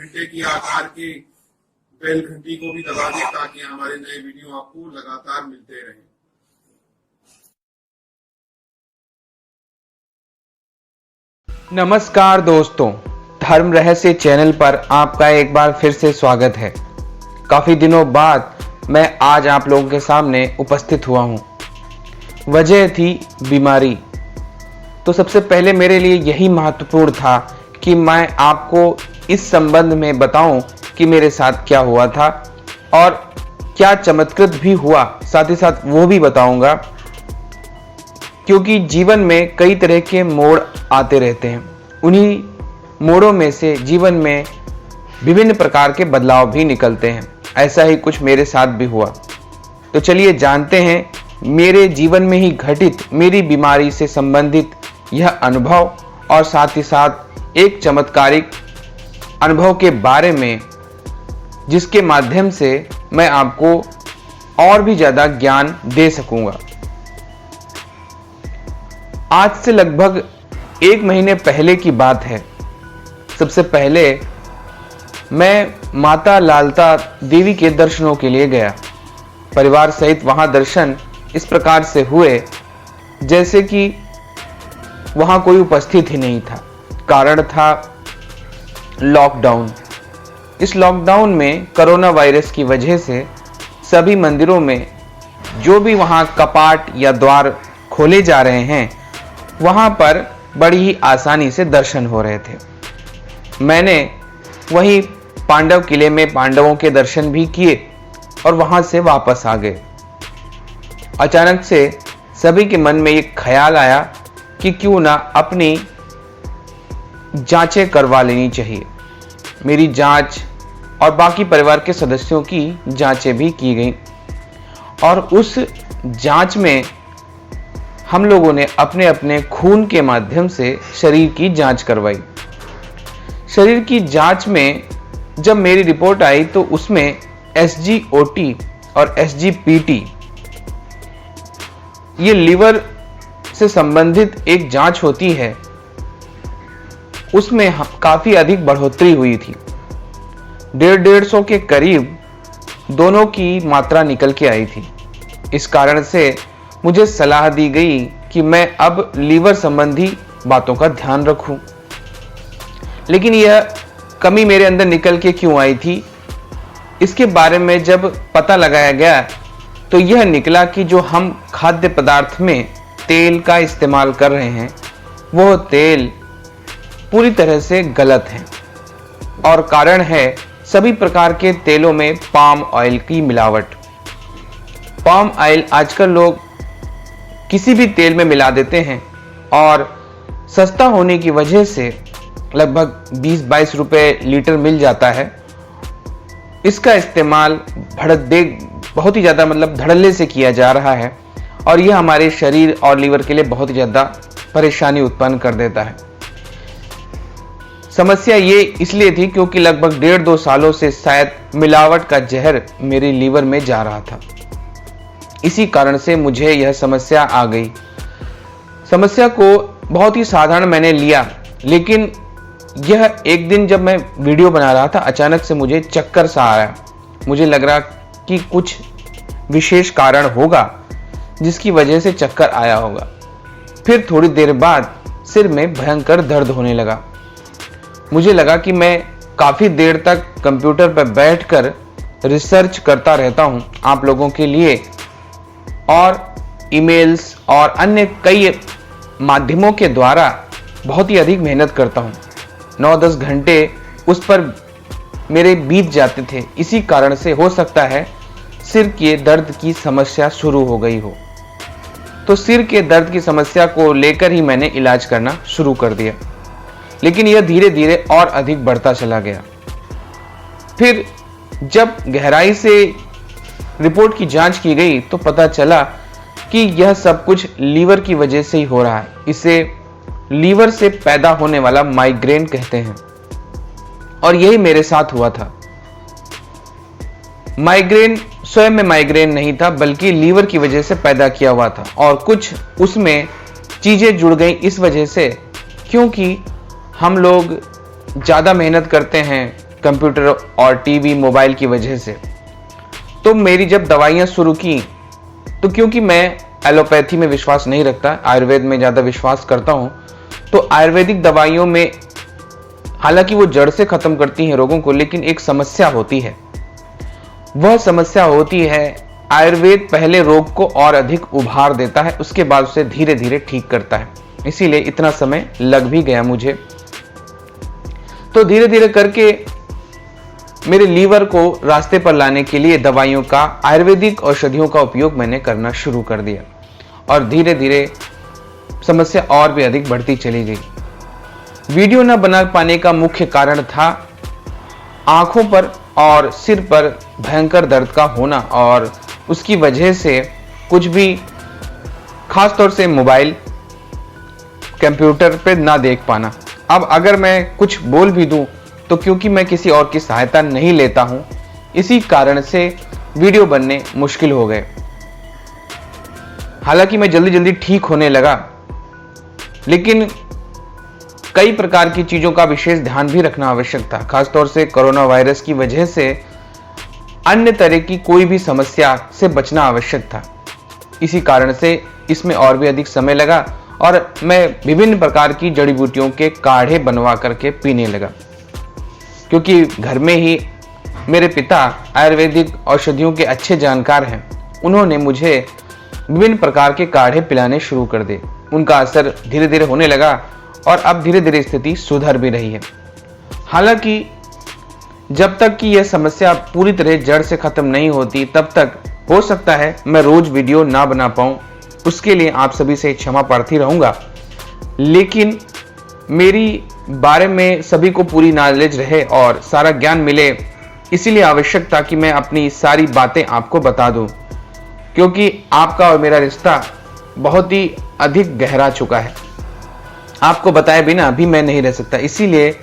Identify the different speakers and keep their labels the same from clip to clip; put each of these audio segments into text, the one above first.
Speaker 1: घंटे की आकार की बेल घंटी को भी दबा दें ताकि हमारे नए वीडियो आपको लगातार मिलते रहें।
Speaker 2: नमस्कार दोस्तों, धर्म रहस्य चैनल पर आपका एक बार फिर से स्वागत है। काफी दिनों बाद मैं आज आप लोगों के सामने उपस्थित हुआ हूं। वजह थी बीमारी। तो सबसे पहले मेरे लिए यही महत्वपूर्ण था कि मैं आपको इस संबंध में बताऊं कि मेरे साथ क्या हुआ था और क्या चमत्कृत भी हुआ, साथ ही साथ वो भी बताऊंगा, क्योंकि जीवन में कई तरह के मोड़ आते रहते हैं। उन्हीं मोड़ों में से जीवन में विभिन्न प्रकार के बदलाव भी निकलते हैं। ऐसा ही कुछ मेरे साथ भी हुआ। तो चलिए जानते हैं मेरे जीवन में ही घटित मेरी बीमारी से संबंधित यह अनुभव और साथ ही साथ एक चमत्कारिक अनुभव के बारे में, जिसके माध्यम से मैं आपको और भी ज़्यादा ज्ञान दे सकूंगा। आज से लगभग 1 महीने पहले की बात है। सबसे पहले मैं माता लालता देवी के दर्शनों के लिए गया। परिवार सहित वहां दर्शन इस प्रकार से हुए जैसे कि वहां कोई उपस्थित ही नहीं था। कारण था लॉकडाउन। इस लॉकडाउन में कोरोना वायरस की वजह से सभी मंदिरों में जो भी वहां कपाट या द्वार खोले जा रहे हैं, वहां पर बड़ी ही आसानी से दर्शन हो रहे थे। मैंने वहीं पांडव किले में पांडवों के दर्शन भी किए और वहां से वापस आ गए। अचानक से सभी के मन में एक ख्याल आया कि क्यों ना अपनी जांचें करवा लेनी चाहिए। मेरी जांच और बाकी परिवार के सदस्यों की जांचें भी की गई और उस जांच में हम लोगों ने अपने अपने खून के माध्यम से शरीर की जांच करवाई। शरीर की जांच में जब मेरी रिपोर्ट आई तो उसमें SGOT और SGPT, ये लीवर से संबंधित एक जांच होती है, उसमें काफी अधिक बढ़ोतरी हुई थी। 150 के करीब दोनों की मात्रा निकल के आई थी। इस कारण से मुझे सलाह दी गई कि मैं अब लीवर संबंधी बातों का ध्यान रखूं। लेकिन यह कमी मेरे अंदर निकल के क्यों आई थी, इसके बारे में जब पता लगाया गया तो यह निकला कि जो हम खाद्य पदार्थ में तेल का इस्तेमाल कर रहे हैं, वो तेल पूरी तरह से गलत है और कारण है सभी प्रकार के तेलों में पाम ऑयल की मिलावट। पाम ऑयल आजकल लोग किसी भी तेल में मिला देते हैं और सस्ता होने की वजह से लगभग 20-22 रुपए लीटर मिल जाता है। इसका इस्तेमाल बहुत ही ज़्यादा धड़ल्ले से किया जा रहा है और यह हमारे शरीर और लीवर के लिए बहुत ही ज़्यादा परेशानी उत्पन्न कर देता है। समस्या ये इसलिए थी क्योंकि लगभग 1.5-2 सालों से शायद मिलावट का जहर मेरे लीवर में जा रहा था। इसी कारण से मुझे यह समस्या आ गई। समस्या को बहुत ही साधारण मैंने लिया, लेकिन यह एक दिन जब मैं वीडियो बना रहा था, अचानक से मुझे चक्कर सा आया। मुझे लग रहा कि कुछ विशेष कारण होगा जिसकी वजह से चक्कर आया होगा। फिर थोड़ी देर बाद सिर में भयंकर दर्द होने लगा। मुझे लगा कि मैं काफ़ी देर तक कंप्यूटर पर बैठकर रिसर्च करता रहता हूं आप लोगों के लिए और ईमेल्स और अन्य कई माध्यमों के द्वारा बहुत ही अधिक मेहनत करता हूं। 9-10 घंटे उस पर मेरे बीत जाते थे। इसी कारण से हो सकता है सिर के दर्द की समस्या शुरू हो गई हो। तो सिर के दर्द की समस्या को लेकर ही मैंने इलाज करना शुरू कर दिया, लेकिन यह धीरे धीरे और अधिक बढ़ता चला गया। फिर जब गहराई से रिपोर्ट की जांच की गई तो पता चला कि यह सब कुछ लीवर की वजह से ही हो रहा है। इसे लीवर से पैदा होने वाला माइग्रेन कहते हैं और यही मेरे साथ हुआ था। माइग्रेन स्वयं में माइग्रेन नहीं था, बल्कि लीवर की वजह से पैदा किया हुआ था और कुछ उसमें चीजें जुड़ गई इस वजह से, क्योंकि हम लोग ज़्यादा मेहनत करते हैं, कंप्यूटर और टीवी मोबाइल की वजह से। तो मेरी जब दवाइयाँ शुरू की, तो क्योंकि मैं एलोपैथी में विश्वास नहीं रखता, आयुर्वेद में ज़्यादा विश्वास करता हूँ, तो आयुर्वेदिक दवाइयों में हालांकि वो जड़ से ख़त्म करती हैं रोगों को, लेकिन एक समस्या होती है। वह समस्या होती है आयुर्वेद पहले रोग को और अधिक उभार देता है, उसके बाद उसे धीरे धीरे ठीक करता है। इसीलिए इतना समय लग भी गया मुझे। तो धीरे धीरे करके मेरे लीवर को रास्ते पर लाने के लिए दवाइयों का, आयुर्वेदिक औषधियों का उपयोग मैंने करना शुरू कर दिया और धीरे धीरे समस्या और भी अधिक बढ़ती चली गई। वीडियो न बना पाने का मुख्य कारण था आंखों पर और सिर पर भयंकर दर्द का होना और उसकी वजह से कुछ भी, खासतौर से मोबाइल, कंप्यूटर पे ना देख पाना। अब अगर मैं कुछ बोल भी दूं तो क्योंकि मैं किसी और की सहायता नहीं लेता हूं, इसी कारण से वीडियो बनने मुश्किल हो गए। हालांकि मैं जल्दी जल्दी ठीक होने लगा, लेकिन कई प्रकार की चीजों का विशेष ध्यान भी रखना आवश्यक था। खासतौर से कोरोना वायरस की वजह से अन्य तरह की कोई भी समस्या से बचना आवश्यक था। इसी कारण से इसमें और भी अधिक समय लगा और मैं विभिन्न प्रकार की जड़ी बूटियों के काढ़े बनवा करके पीने लगा, क्योंकि घर में ही मेरे पिता आयुर्वेदिक औषधियों के अच्छे जानकार हैं। उन्होंने मुझे विभिन्न प्रकार के काढ़े पिलाने शुरू कर दिए। उनका असर धीरे धीरे होने लगा और अब धीरे धीरे स्थिति सुधर भी रही है। हालांकि जब तक कि यह समस्या पूरी तरह जड़ से खत्म नहीं होती, तब तक हो सकता है मैं रोज वीडियो ना बना पाऊं। उसके लिए आप सभी से क्षमा प्रार्थी रहूंगा, लेकिन मेरी बारे में सभी को पूरी नॉलेज रहे और सारा ज्ञान मिले, इसीलिए आवश्यक था कि मैं अपनी सारी बातें आपको बता दूं, क्योंकि आपका और मेरा रिश्ता बहुत ही अधिक गहरा चुका है। आपको बताए बिना अभी मैं नहीं रह सकता, इसीलिए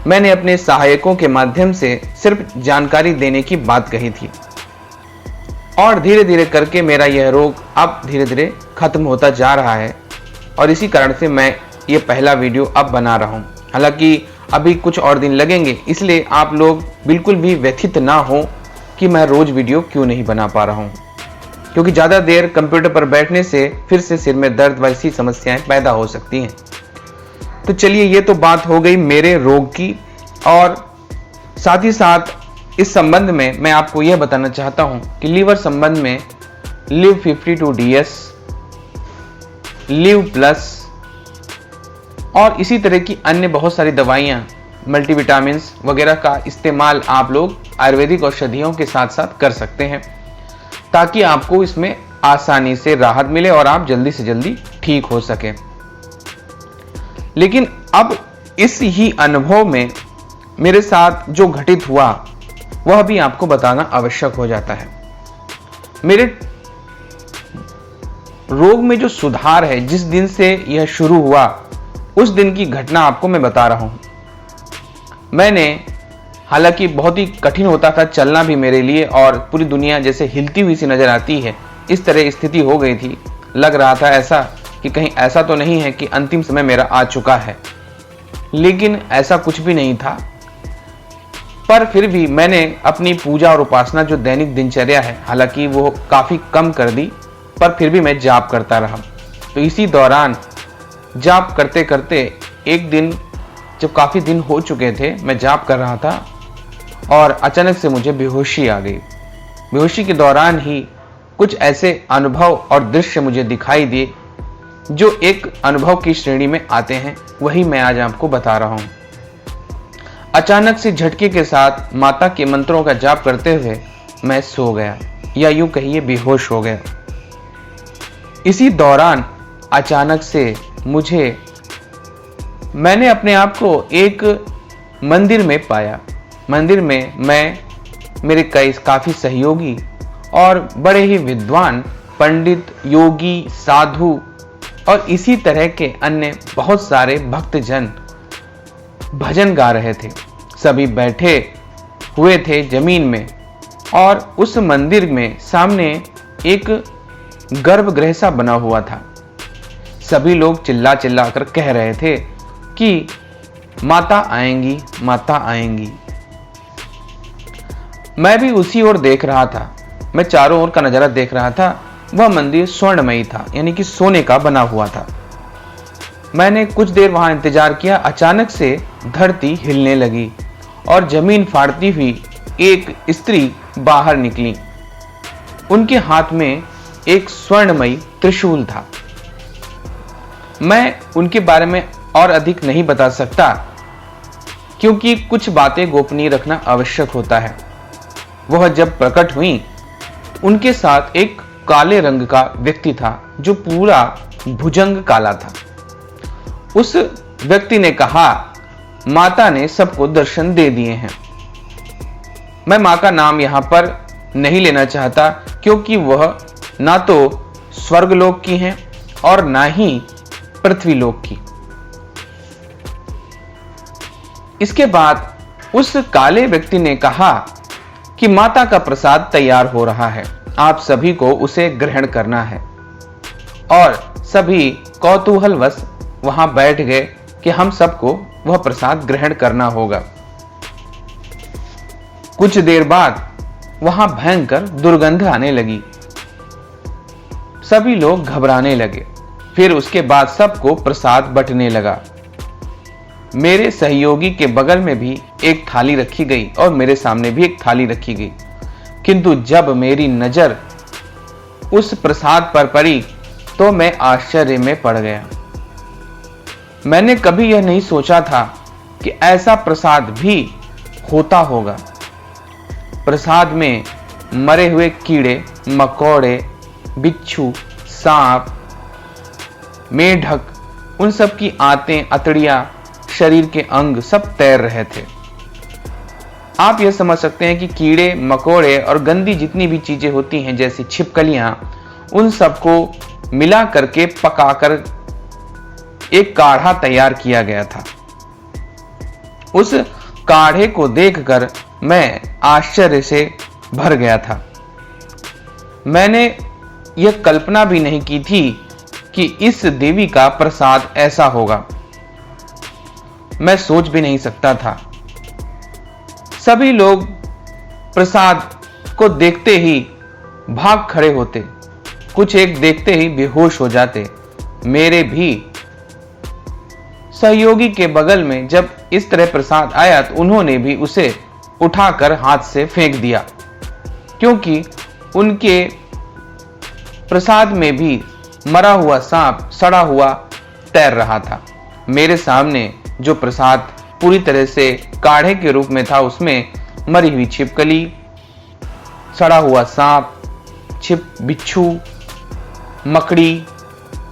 Speaker 2: मैंने अपने सहायकों के माध्यम से सिर्फ जानकारी देने की बात कही थी और धीरे धीरे करके मेरा यह रोग अब धीरे धीरे खत्म होता जा रहा है और इसी कारण से मैं ये पहला वीडियो अब बना रहा हूँ। हालांकि अभी कुछ और दिन लगेंगे, इसलिए आप लोग बिल्कुल भी व्यथित ना हो कि मैं रोज वीडियो क्यों नहीं बना पा रहा हूँ, क्योंकि ज़्यादा देर कंप्यूटर पर बैठने से फिर से सिर में दर्द वैसी समस्याएं पैदा हो सकती हैं। तो चलिए, ये तो बात हो गई मेरे रोग की, और साथ ही साथ इस संबंध में मैं आपको यह बताना चाहता हूं कि लीवर संबंध में लिव 52DS, लिव प्लस और इसी तरह की अन्य बहुत सारी दवाइयां, मल्टीविटामिन्स वगैरह का इस्तेमाल आप लोग आयुर्वेदिक औषधियों के साथ साथ कर सकते हैं, ताकि आपको इसमें आसानी से राहत मिले और आप जल्दी से जल्दी ठीक हो सके। लेकिन अब इस ही अनुभव में मेरे साथ जो घटित हुआ वह भी आपको बताना आवश्यक हो जाता है। मेरे रोग में जो सुधार है, जिस दिन से यह शुरू हुआ उस दिन की घटना आपको मैं बता रहा हूं। मैंने, हालांकि बहुत ही कठिन होता था चलना भी मेरे लिए और पूरी दुनिया जैसे हिलती हुई सी नजर आती है, इस तरह स्थिति हो गई थी। लग रहा था ऐसा कि कहीं ऐसा तो नहीं है कि अंतिम समय मेरा आ चुका है, लेकिन ऐसा कुछ भी नहीं था। पर फिर भी मैंने अपनी पूजा और उपासना जो दैनिक दिनचर्या है, हालांकि वो काफ़ी कम कर दी, पर फिर भी मैं जाप करता रहा। तो इसी दौरान जाप करते करते एक दिन, जब काफ़ी दिन हो चुके थे, मैं जाप कर रहा था और अचानक से मुझे बेहोशी आ गई। बेहोशी के दौरान ही कुछ ऐसे अनुभव और दृश्य मुझे दिखाई दिए जो एक अनुभव की श्रेणी में आते हैं, वही मैं आज आपको बता रहा हूं। अचानक से झटके के साथ माता के मंत्रों का जाप करते हुए मैं सो गया, या यूं कहिए बेहोश हो गया। इसी दौरान अचानक से मैंने अपने आप को एक मंदिर में पाया। मंदिर में मैं, मेरे काफी सहयोगी और बड़े ही विद्वान पंडित, योगी, साधु और इसी तरह के अन्य बहुत सारे भक्तजन भजन गा रहे थे। सभी बैठे हुए थे जमीन में और उस मंदिर में सामने एक गर्भगृह सा बना हुआ था। सभी लोग चिल्ला चिल्ला कर कह रहे थे कि माता आएंगी, माता आएंगी। मैं भी उसी ओर देख रहा था। मैं चारों ओर का नजारा देख रहा था। वह मंदिर स्वर्णमयी था, यानी कि सोने का बना हुआ था। मैंने कुछ देर वहां इंतजार किया। अचानक से धरती हिलने लगी और जमीन फाड़ती हुई एक स्त्री बाहर निकली। उनके हाथ में एक स्वर्णमयी त्रिशूल था। मैं उनके बारे में और अधिक नहीं बता सकता, क्योंकि कुछ बातें गोपनीय रखना आवश्यक होता है। वह जब प्रकट हुई, उनके साथ एक काले रंग का व्यक्ति था जो पूरा भुजंग काला था। उस व्यक्ति ने कहा, माता ने सबको दर्शन दे दिए हैं। मैं मां का नाम यहां पर नहीं लेना चाहता, क्योंकि वह ना तो स्वर्गलोक की हैं और ना ही पृथ्वीलोक की। इसके बाद उस काले व्यक्ति ने कहा कि माता का प्रसाद तैयार हो रहा है, आप सभी को उसे ग्रहण करना है। और सभी कौतूहलवश वहां बैठ गए कि हम सबको वह प्रसाद ग्रहण करना होगा। कुछ देर बाद वहां भयंकर दुर्गंध आने लगी। सभी लोग घबराने लगे। फिर उसके बाद सबको प्रसाद बंटने लगा। मेरे सहयोगी के बगल में भी एक थाली रखी गई और मेरे सामने भी एक थाली रखी गई। किंतु जब मेरी नजर उस प्रसाद पर पड़ी तो मैं आश्चर्य में पड़ गया। मैंने कभी यह नहीं सोचा था कि ऐसा प्रसाद भी होता होगा। प्रसाद में मरे हुए कीड़े मकोड़े, बिच्छू, सांप, मेढक, उन सब की आंतें, अतड़ियां, शरीर के अंग सब तैर रहे थे। आप यह समझ सकते हैं कि कीड़े मकोड़े और गंदी जितनी भी चीजें होती हैं, जैसी छिपकलियां, उन सबको मिला करके पकाकर एक काढ़ा तैयार किया गया था। उस काढ़े को देखकर मैं आश्चर्य से भर गया था। मैंने यह कल्पना भी नहीं की थी कि इस देवी का प्रसाद ऐसा होगा। मैं सोच भी नहीं सकता था। सभी लोग प्रसाद को देखते ही भाग खड़े होते, कुछ एक देखते ही बेहोश हो जाते। मेरे भी सहयोगी के बगल में जब इस तरह प्रसाद आया तो उन्होंने भी उसे उठाकर हाथ से फेंक दिया, क्योंकि उनके प्रसाद में भी मरा हुआ सांप सड़ा हुआ तैर रहा था। मेरे सामने जो प्रसाद पूरी तरह से काढ़े के रूप में था, उसमें मरी हुई छिपकली, सड़ा हुआ सांप, बिच्छू, मकड़ी,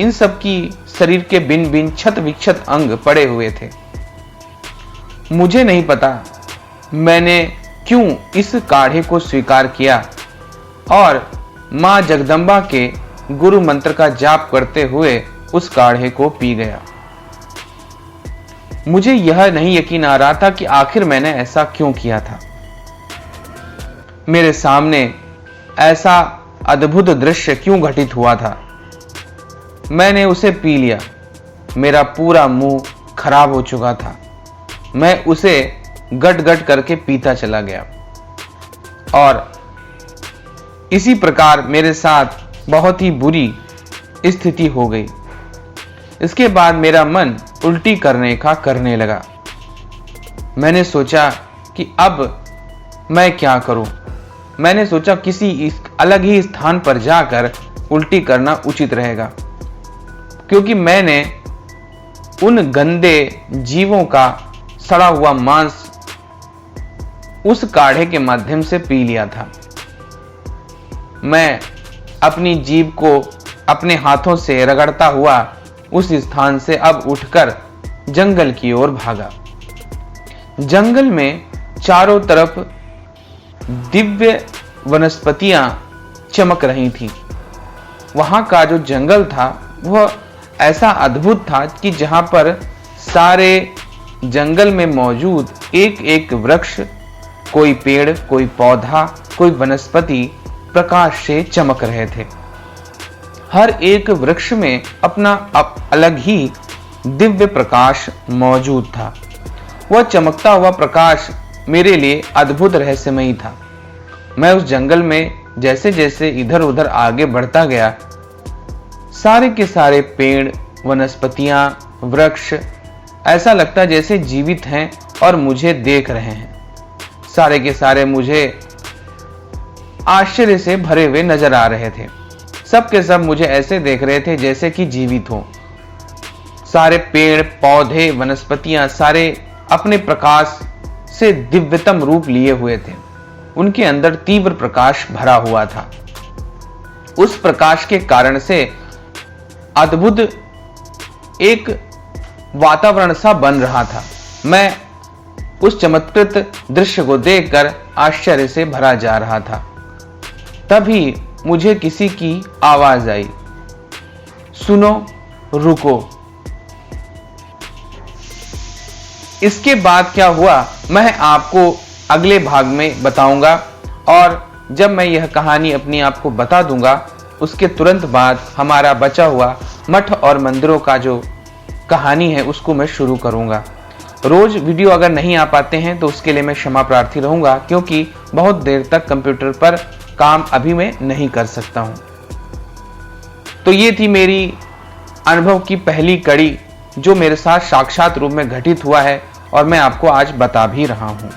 Speaker 2: इन सब की शरीर के भिन्न भिन्न क्षत विक्षत अंग पड़े हुए थे। मुझे नहीं पता मैंने क्यों इस काढ़े को स्वीकार किया और मां जगदम्बा के गुरु मंत्र का जाप करते हुए उस काढ़े को पी गया। मुझे यह नहीं यकीन आ रहा था कि आखिर मैंने ऐसा क्यों किया था। मेरे सामने ऐसा अद्भुत दृश्य क्यों घटित हुआ था। मैंने उसे पी लिया। मेरा पूरा मुंह खराब हो चुका था। मैं उसे गट गट करके पीता चला गया और इसी प्रकार मेरे साथ बहुत ही बुरी स्थिति हो गई। इसके बाद मेरा मन उल्टी करने लगा। मैंने सोचा कि अब मैं क्या करूं। मैंने सोचा किसी अलग ही स्थान पर जाकर उल्टी करना उचित रहेगा, क्योंकि मैंने उन गंदे जीवों का सड़ा हुआ मांस उस काढ़े के माध्यम से पी लिया था। मैं अपनी जीभ को अपने हाथों से रगड़ता हुआ उस स्थान से अब उठकर जंगल की ओर भागा। जंगल में चारों तरफ दिव्य वनस्पतियां चमक रही थीं। वहां का जो जंगल था वह ऐसा अद्भुत था कि जहां पर सारे जंगल में मौजूद एक एक वृक्ष, कोई पेड़, कोई पौधा, कोई वनस्पति प्रकाश से चमक रहे थे। हर एक वृक्ष में अपना अलग ही दिव्य प्रकाश मौजूद था। वह चमकता हुआ प्रकाश मेरे लिए अद्भुत रहस्यमयी था। मैं उस जंगल में जैसे जैसे इधर उधर आगे बढ़ता गया, सारे के सारे पेड़, वनस्पतियां, वृक्ष ऐसा लगता जैसे जीवित हैं और मुझे देख रहे हैं। सारे के सारे मुझे आश्चर्य से भरे हुए नजर आ रहे थे। सब के सब मुझे ऐसे देख रहे थे जैसे कि जीवित हो। सारे पेड़ पौधे वनस्पतियां सारे अपने प्रकाश से दिव्यतम रूप लिए हुए थे। उनके अंदर तीव्र प्रकाश भरा हुआ था। उस प्रकाश के कारण से अद्भुत एक वातावरण सा बन रहा था। मैं उस चमत्कृत दृश्य को देखकर आश्चर्य से भरा जा रहा था। तभी मुझे किसी की आवाज आई, सुनो, रुको। इसके बाद क्या हुआ मैं आपको अगले भाग में बताऊंगा, और जब मैं यह कहानी अपनी आपको बता दूंगा उसके तुरंत बाद हमारा बचा हुआ मठ और मंदिरों का जो कहानी है उसको मैं शुरू करूंगा। रोज वीडियो अगर नहीं आ पाते हैं तो उसके लिए मैं क्षमा प्रार्थी रहूंगा, क्योंकि बहुत देर तक कंप्यूटर पर काम अभी मैं नहीं कर सकता हूं। तो ये थी मेरी अनुभव की पहली कड़ी जो मेरे साथ साक्षात रूप में घटित हुआ है और मैं आपको आज बता भी रहा हूं।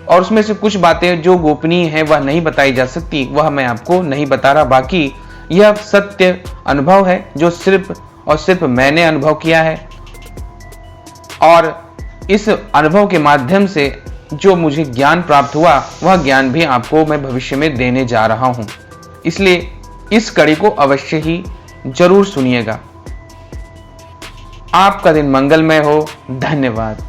Speaker 2: और उसमें से कुछ बातें जो गोपनीय हैं वह नहीं बताई जा सकती, वह मैं आपको नहीं बता रहा। बाकी यह सत्य अनुभव है जो सिर्फ और सिर्फ मैंने अनुभव किया है, और इस अनुभव के माध्यम से जो मुझे ज्ञान प्राप्त हुआ वह ज्ञान भी आपको मैं भविष्य में देने जा रहा हूं। इसलिए इस कड़ी को अवश्य ही जरूर सुनिएगा। आपका दिन मंगलमय हो। धन्यवाद।